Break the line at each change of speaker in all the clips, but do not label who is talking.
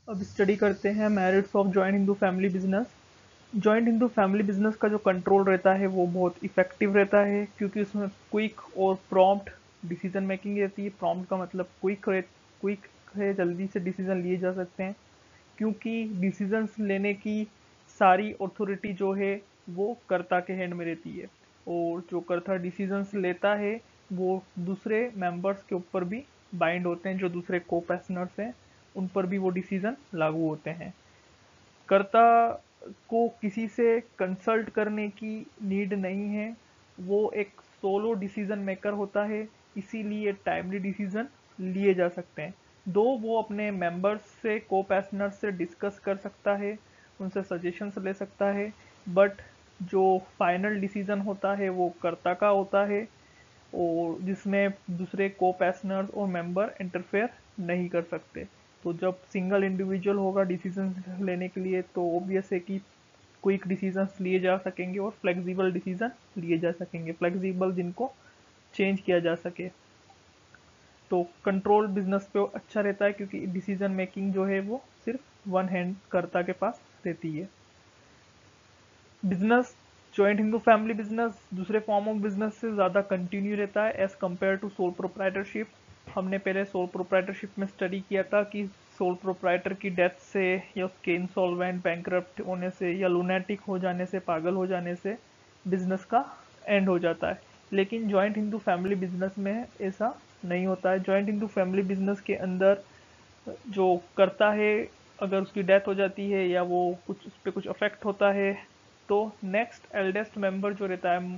अब स्टडी करते हैं merits of joint Hindu family business. Joint Hindu family business का जो कंट्रोल रहता है वो बहुत इफेक्टिव रहता है, क्योंकि उसमें क्विक और प्रॉम्प्ट डिसीजन मेकिंग रहती है। प्रॉम्प्ट का मतलब क्विक है, जल्दी से डिसीजन लिए जा सकते हैं, क्योंकि डिसीजंस लेने की सारी अथॉरिटी जो है वो कर्ता के हैंड में रहती है। और जो कर्ता डिसीजंस लेता है वो दूसरे मेंबर्स के ऊपर भी बाइंड होते हैं, जो दूसरे को पैसनर्स हैं उन पर भी वो डिसीजन लागू होते हैं। कर्ता को किसी से कंसल्ट करने की नीड नहीं है, वो एक सोलो डिसीजन मेकर होता है, इसीलिए टाइमली डिसीजन लिए जा सकते हैं। दो वो अपने मेंबर्स से को पैसनर्स से डिस्कस कर सकता है, उनसे सजेशंस ले सकता है, बट जो फाइनल डिसीजन होता है वो कर्ता का होता है, और जिसमें दूसरे को पैसनर्स और मेंबर इंटरफेयर नहीं कर सकते। तो जब सिंगल इंडिविजुअल होगा डिसीजन लेने के लिए, तो ऑब्वियस है कि क्विक डिसीजंस लिए जा सकेंगे और फ्लेक्सिबल डिसीजन लिए जा सकेंगे, फ्लेक्सिबल जिनको चेंज किया जा सके। तो कंट्रोल बिजनेस पे अच्छा रहता है, क्योंकि डिसीजन मेकिंग जो है वो सिर्फ वन हैंड कर्ता के पास रहती है। Business joint Hindu family business दूसरे फॉर्म ऑफ बिजनेस से ज़्यादा कंटिन्यू रहता है as compare to sole proprietorship. हमने पहले सोल प्रोप्राइटरशिप में स्टडी किया था कि सोल प्रोप्राइटर की डेथ से या उसके इंसॉल्वेंट बैंकरप्ट होने से या लुनेटिक हो जाने से, पागल हो जाने से बिजनेस का एंड हो जाता है। लेकिन जॉइंट हिंदू फैमिली बिजनेस में ऐसा नहीं होता है। जॉइंट हिंदू फैमिली बिजनेस के अंदर जो करता है, अगर उसकी डेथ हो जाती है या वो कुछ उस पर कुछ अफेक्ट होता है, तो नेक्स्ट एल्डेस्ट मेंबर जो रहता है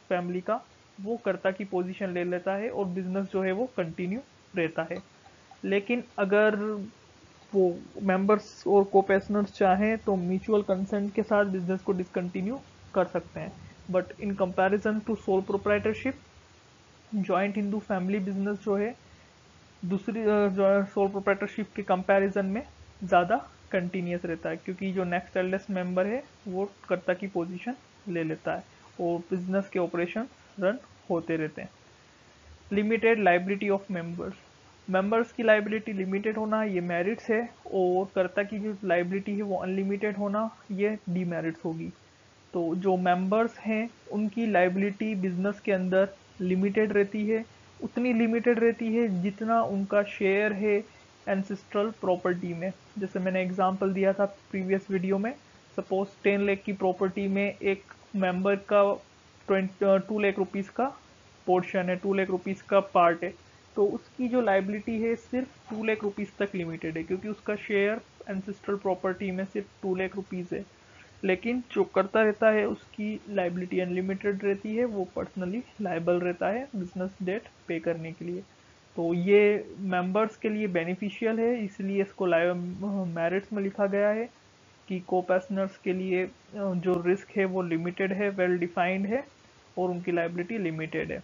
फैमिली का, वो कर्ता की पोजीशन ले लेता है और बिजनेस जो है वो कंटिन्यू रहता है। लेकिन अगर वो मेंबर्स और को पैसनर्स चाहें तो म्यूचुअल कंसेंट के साथ बिजनेस को डिसकंटिन्यू कर सकते हैं। But in comparison to sole proprietorship, joint Hindu family business जो है दूसरी जो है सोल प्रोप्राइटरशिप के कंपैरिजन में ज़्यादा कंटिन्यूस रहता है, क्योंकि जो नेक्स्ट एल्डेस्ट मेंबर है वो कर्ता की पोजीशन ले लेता है और बिजनेस के ऑपरेशन रन होते रहते हैं। Limited liability of members, members की लाइबिलिटी लिमिटेड होना ये मेरिट्स है, और कर्ता की जो लाइबिलिटी है वो अनलिमिटेड होना ये डीमेरिट्स होगी। तो जो मेंबर्स हैं उनकी लाइबिलिटी बिजनेस के अंदर लिमिटेड रहती है, उतनी लिमिटेड रहती है जितना उनका शेयर है एंसेस्ट्रल प्रॉपर्टी में। जैसे मैंने एग्जांपल दिया था प्रीवियस वीडियो में, सपोज 10 लाख की प्रॉपर्टी में एक मेंबर का 2 लाख रुपीज़ का पोर्शन है, 2 लाख रुपीज़ का पार्ट है, तो उसकी जो लाइबिलिटी है सिर्फ 2 लाख रुपीज़ तक लिमिटेड है, क्योंकि उसका शेयर एंसेस्ट्रल प्रॉपर्टी में सिर्फ 2 लाख रुपीज़ है। लेकिन जो करता रहता है उसकी लाइबिलिटी अनलिमिटेड रहती है, वो पर्सनली लाइबल रहता है बिजनेस डेट पे करने के लिए। तो ये मेंबर्स के लिए बेनिफिशियल है, इसलिए इसको मेरिट्स में लिखा गया है कि को पैसनर्स के लिए जो रिस्क है वो लिमिटेड है, वेल डिफाइंड है, और उनकी लाइबिलिटी लिमिटेड है।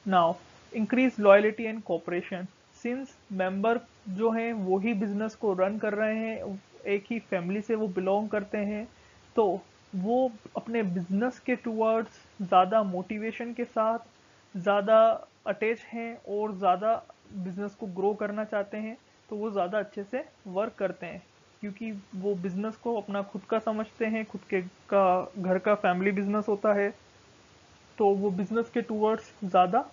Now increase loyalty and cooperation, since member जो हैं वो ही बिजनेस को रन कर रहे हैं, एक ही फैमिली से वो बिलोंग करते हैं, तो वो अपने बिजनेस के टूवर्ड्स ज़्यादा मोटिवेशन के साथ, ज़्यादा अटैच हैं और ज़्यादा बिजनेस को ग्रो करना चाहते हैं, तो वो ज़्यादा अच्छे से वर्क करते हैं, क्योंकि वो बिजनेस को अपना खुद का समझते हैं, खुद के का घर का फैमिली बिजनेस होता है, तो वो बिजनेस के टूवर्ड्स ज़्यादा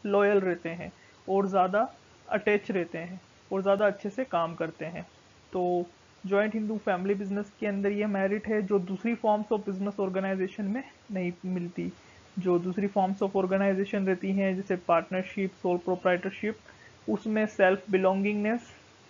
लॉयल रहते हैं और ज़्यादा अटैच रहते हैं और ज़्यादा अच्छे से काम करते हैं। तो जॉइंट हिंदू फैमिली बिजनेस के अंदर ये मेरिट है जो दूसरी फॉर्म्स ऑफ बिजनेस ऑर्गेनाइजेशन में नहीं मिलती। जो दूसरी फॉर्म्स ऑफ ऑर्गेनाइजेशन रहती हैं जैसे पार्टनरशिप, सोल प्रोप्राइटरशिप, उसमें सेल्फ बिलोंगिंगनेस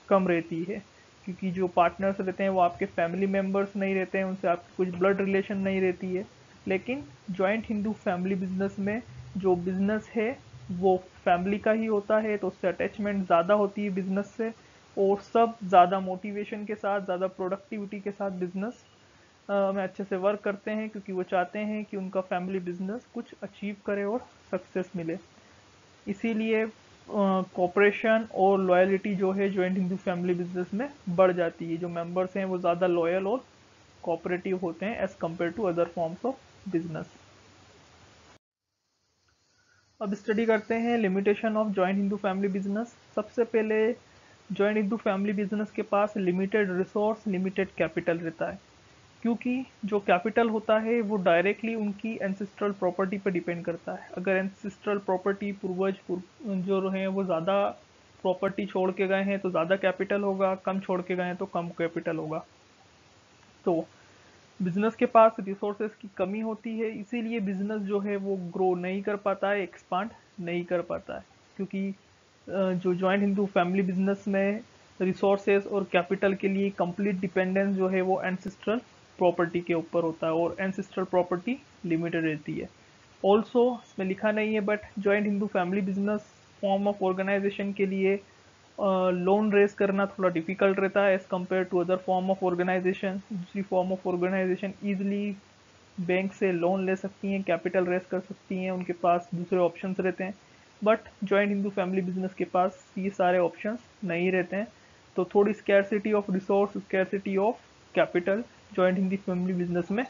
कम रहती है, क्योंकि जो पार्टनर्स रहते हैं वो आपके फैमिली मेम्बर्स नहीं रहते हैं, उनसे आपकी कुछ ब्लड रिलेशन नहीं रहती है। लेकिन जॉइंट हिंदू फैमिली बिजनेस में जो बिजनेस है वो फैमिली का ही होता है, तो उससे अटैचमेंट ज़्यादा होती है बिजनेस से, और सब ज़्यादा मोटिवेशन के साथ, ज़्यादा प्रोडक्टिविटी के साथ बिजनेस में अच्छे से वर्क करते हैं, क्योंकि वो चाहते हैं कि उनका फैमिली बिजनेस कुछ अचीव करे और सक्सेस मिले। इसीलिए कोऑपरेशन और लॉयलिटी जो है जॉइंट हिंदू फैमिली बिजनेस में बढ़ जाती है। जो मेंबर्स हैं वो ज़्यादा लॉयल और कोऑपरेटिव होते हैं as compare to other forms of business. अब स्टडी करते हैं limitation of joint Hindu family business. सबसे पहले जॉइंट हिंदू फैमिली बिजनेस के पास लिमिटेड रिसोर्स, लिमिटेड कैपिटल रहता है, क्योंकि जो कैपिटल होता है वो डायरेक्टली उनकी एंसेस्ट्रल प्रॉपर्टी पर डिपेंड करता है। अगर एंसेस्ट्रल प्रॉपर्टी जो हैं वो ज़्यादा प्रॉपर्टी छोड़ के गए हैं तो ज़्यादा कैपिटल होगा, कम छोड़ के गए हैं तो कम कैपिटल होगा। तो बिजनेस के पास रिसोर्सेज की कमी होती है, इसीलिए बिजनेस जो है वो ग्रो नहीं कर पाता है, एक्सपांड नहीं कर पाता है, क्योंकि जो जॉइंट हिंदू फैमिली बिजनेस में रिसोर्सेज और कैपिटल के लिए कंप्लीट डिपेंडेंस जो है वो एंसेस्ट्रल प्रॉपर्टी के ऊपर होता है, और एंसेस्ट्रल प्रॉपर्टी लिमिटेड रहती है। ऑल्सो इसमें लिखा नहीं है, but joint Hindu family business form of organisation के लिए लोन रेज करना थोड़ा डिफिकल्ट रहता है as compare to other form of organisation. दूसरी form of organisation easily bank से लोन ले सकती हैं, कैपिटल रेज कर सकती हैं, उनके पास दूसरे ऑप्शंस रहते हैं। But joint Hindu family business के पास ये सारे ऑप्शंस नहीं रहते हैं, तो थोड़ी scarcity of resource, scarcity of capital joint Hindu family business में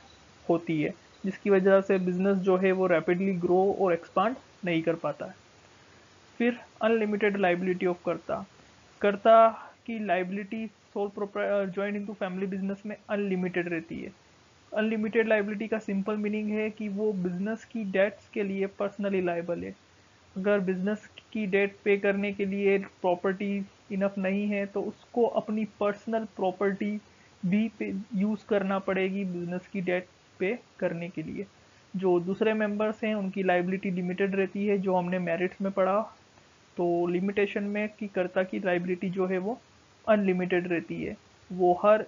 होती है, जिसकी वजह से बिजनेस जो है वो रैपिडली ग्रो और एक्सपांड नहीं कर पाता है। फिर अनलिमिटेड लाइबिलिटी ऑफ कर्ता। कर्ता की liability joint into family business में अनलिमिटेड रहती है। अनलिमिटेड लाइबिलिटी का सिंपल मीनिंग है कि वो बिजनेस की डेट्स के लिए पर्सनली लाइबल है। अगर बिजनेस की डेट पे करने के लिए प्रॉपर्टी इनफ नहीं है तो उसको अपनी पर्सनल प्रॉपर्टी भी पे यूज़ करना पड़ेगी बिजनेस की डेट पे करने के लिए। जो दूसरे मेंबर्स हैं उनकी लाइबिलिटी लिमिटेड रहती है, जो हमने मेरिट्स में पढ़ा। तो लिमिटेशन में कि कर्ता की लाइबिलिटी जो है वो अनलिमिटेड रहती है। वो हर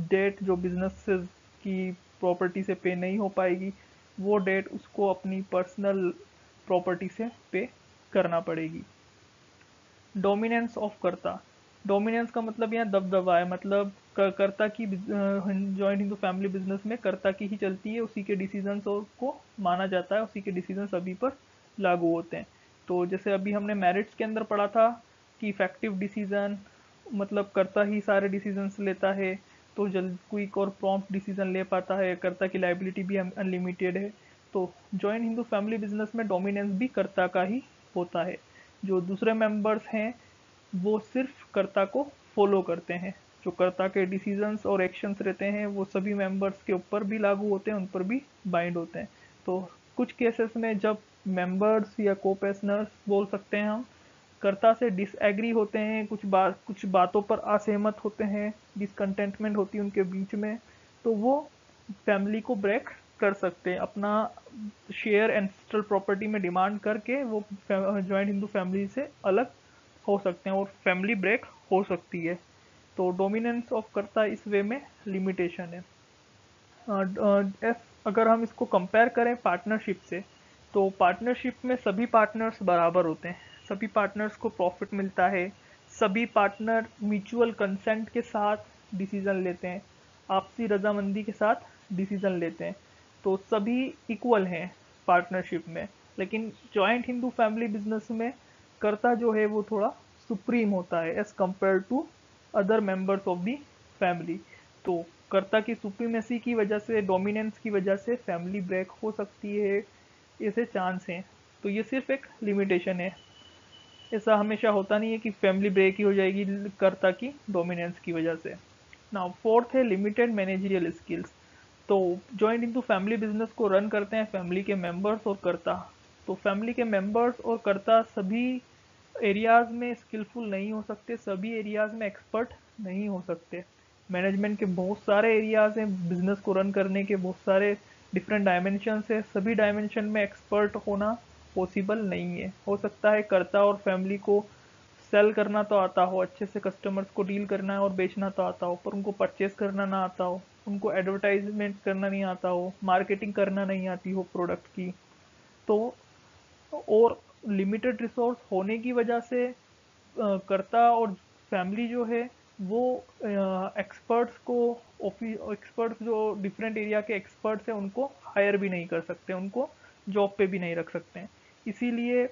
डेट जो बिजनेस की प्रॉपर्टी से पे नहीं हो पाएगी, वो डेट उसको अपनी पर्सनल प्रॉपर्टी से पे करना पड़ेगी। डोमिनेंस ऑफ कर्ता। डोमिनेंस का मतलब यहाँ दबदबा है, मतलब कर्ता की जॉइंट हिंदू फैमिली बिजनेस में कर्ता की ही चलती है, उसी के डिसीजंस को माना जाता है, उसी के डिसीजन सभी पर लागू होते हैं। तो जैसे अभी हमने मेरिट्स के अंदर पढ़ा था कि इफेक्टिव डिसीजन मतलब कर्ता ही सारे डिसीजंस लेता है, तो जल्द क्विक और प्रॉम्प्ट डिसीजन ले पाता है, कर्ता की लाइबिलिटी भी अनलिमिटेड है। तो जॉइंट हिंदू फैमिली बिजनेस में डोमिनेंस भी कर्ता का ही होता है। जो दूसरे मेंबर्स हैं वो सिर्फ कर्ता को फॉलो करते हैं। जो कर्ता के डिसीजंस और एक्शंस रहते हैं वो सभी मेंबर्स के ऊपर भी लागू होते हैं, उन पर भी बाइंड होते हैं। तो कुछ केसेस में जब मेंबर्स या को पेशनर्स बोल सकते हैं हम कर्ता से डिसएग्री होते हैं, कुछ बातों पर असहमत होते हैं, डिसकंटेंटमेंट होती है उनके बीच में, तो वो फैमिली को ब्रेक कर सकते हैं, अपना शेयर एंसेस्ट्रल प्रॉपर्टी में डिमांड करके वो जॉइंट हिंदू फैमिली से अलग हो सकते हैं और फैमिली ब्रेक हो सकती है। तो डोमिनेंस ऑफ कर्ता इस वे में लिमिटेशन है। अगर हम इसको कंपेयर करें पार्टनरशिप से, तो पार्टनरशिप में सभी पार्टनर्स बराबर होते हैं, सभी पार्टनर्स को प्रॉफिट मिलता है, सभी पार्टनर म्यूचुअल कंसेंट के साथ डिसीजन लेते हैं, आपसी रजामंदी के साथ डिसीजन लेते हैं, तो सभी इक्वल हैं पार्टनरशिप में। लेकिन जॉइंट हिंदू फैमिली बिजनेस में कर्ता जो है वो थोड़ा सुप्रीम होता है as compare to other members of the family. तो कर्ता की सुप्रीमेसी की वजह से, डोमिनेंस की वजह से फैमिली ब्रेक हो सकती है, ऐसे चांस हैं। तो ये सिर्फ एक लिमिटेशन है, ऐसा हमेशा होता नहीं है कि फैमिली ब्रेक ही हो जाएगी कर्ता की डोमिनेंस की वजह से। नाउ फोर्थ है लिमिटेड मैनेजरियल स्किल्स। तो जॉइंट इनटू फैमिली बिजनेस को रन करते हैं फैमिली के मेंबर्स और कर्ता। तो फैमिली के मेंबर्स और कर्ता सभी एरियाज में स्किलफुल नहीं हो सकते, सभी एरियाज में एक्सपर्ट नहीं हो सकते। मैनेजमेंट के बहुत सारे एरियाज हैं, बिजनेस को रन करने के बहुत सारे डिफरेंट डायमेंशंस है, सभी डायमेंशन में एक्सपर्ट होना पॉसिबल नहीं है। हो सकता है कर्ता और फैमिली को सेल करना तो आता हो, अच्छे से कस्टमर्स को डील करना और बेचना तो आता हो, पर उनको परचेस करना ना आता हो, उनको एडवर्टाइजमेंट करना नहीं आता हो, मार्केटिंग करना नहीं आती हो प्रोडक्ट की। तो और लिमिटेड रिसोर्स होने की वजह से कर्ता और फैमिली जो है वो एक्सपर्ट्स जो डिफरेंट एरिया के एक्सपर्ट्स हैं उनको हायर भी नहीं कर सकते, उनको जॉब पे भी नहीं रख सकते हैं। इसीलिए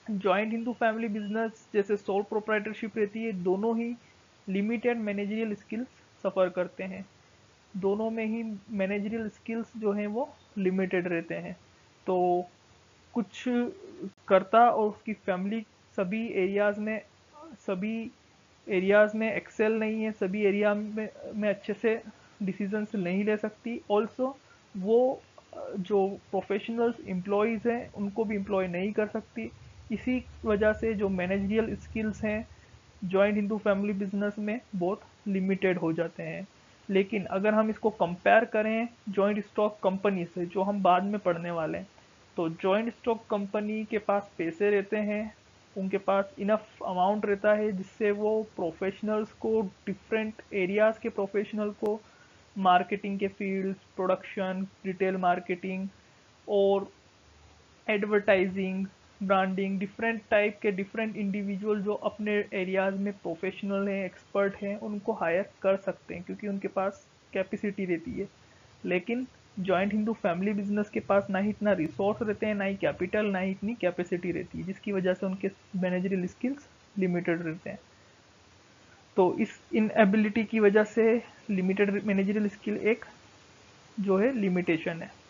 जॉइंट हिंदू फैमिली बिजनेस जैसे सोल प्रोप्राइटरशिप रहती है, दोनों ही लिमिटेड मैनेजरियल स्किल्स सफ़र करते हैं, दोनों में ही मैनेजरियल स्किल्स जो हैं वो लिमिटेड रहते हैं। तो कुछ कर्ता और उसकी फैमिली सभी एरियाज में सभी एरियाज में एक्सेल नहीं है, सभी एरिया में अच्छे से डिसीजंस नहीं ले सकती। ऑल्सो वो जो प्रोफेशनल्स एम्प्लॉयज़ हैं उनको भी एम्प्लॉय नहीं कर सकती। इसी वजह से जो मैनेजरियल स्किल्स हैं जॉइंट हिंदू फैमिली बिजनेस में बहुत लिमिटेड हो जाते हैं। लेकिन अगर हम इसको कंपेयर करें जॉइंट स्टॉक कंपनी से, जो हम बाद में पढ़ने वाले हैं, तो जॉइंट स्टॉक कंपनी के पास पैसे रहते हैं, उनके पास इनफ अमाउंट रहता है जिससे वो प्रोफेशनल्स को, डिफरेंट एरियाज के प्रोफेशनल को, मार्केटिंग के फील्ड, प्रोडक्शन, रिटेल मार्केटिंग और एडवर्टाइजिंग, ब्रांडिंग, डिफरेंट टाइप के डिफरेंट इंडिविजुअल जो अपने एरियाज में प्रोफेशनल हैं, एक्सपर्ट हैं, उनको हायर कर सकते हैं क्योंकि उनके पास कैपेसिटी रहती है। लेकिन जॉइंट हिंदू फैमिली बिजनेस के पास ना ही इतना रिसोर्स रहते हैं, ना ही कैपिटल, ना ही इतनी कैपेसिटी रहती है, जिसकी वजह से उनके मैनेजरियल स्किल्स लिमिटेड रहते हैं। तो इस इनएबिलिटी की वजह से लिमिटेड मैनेजरियल स्किल एक जो है लिमिटेशन है।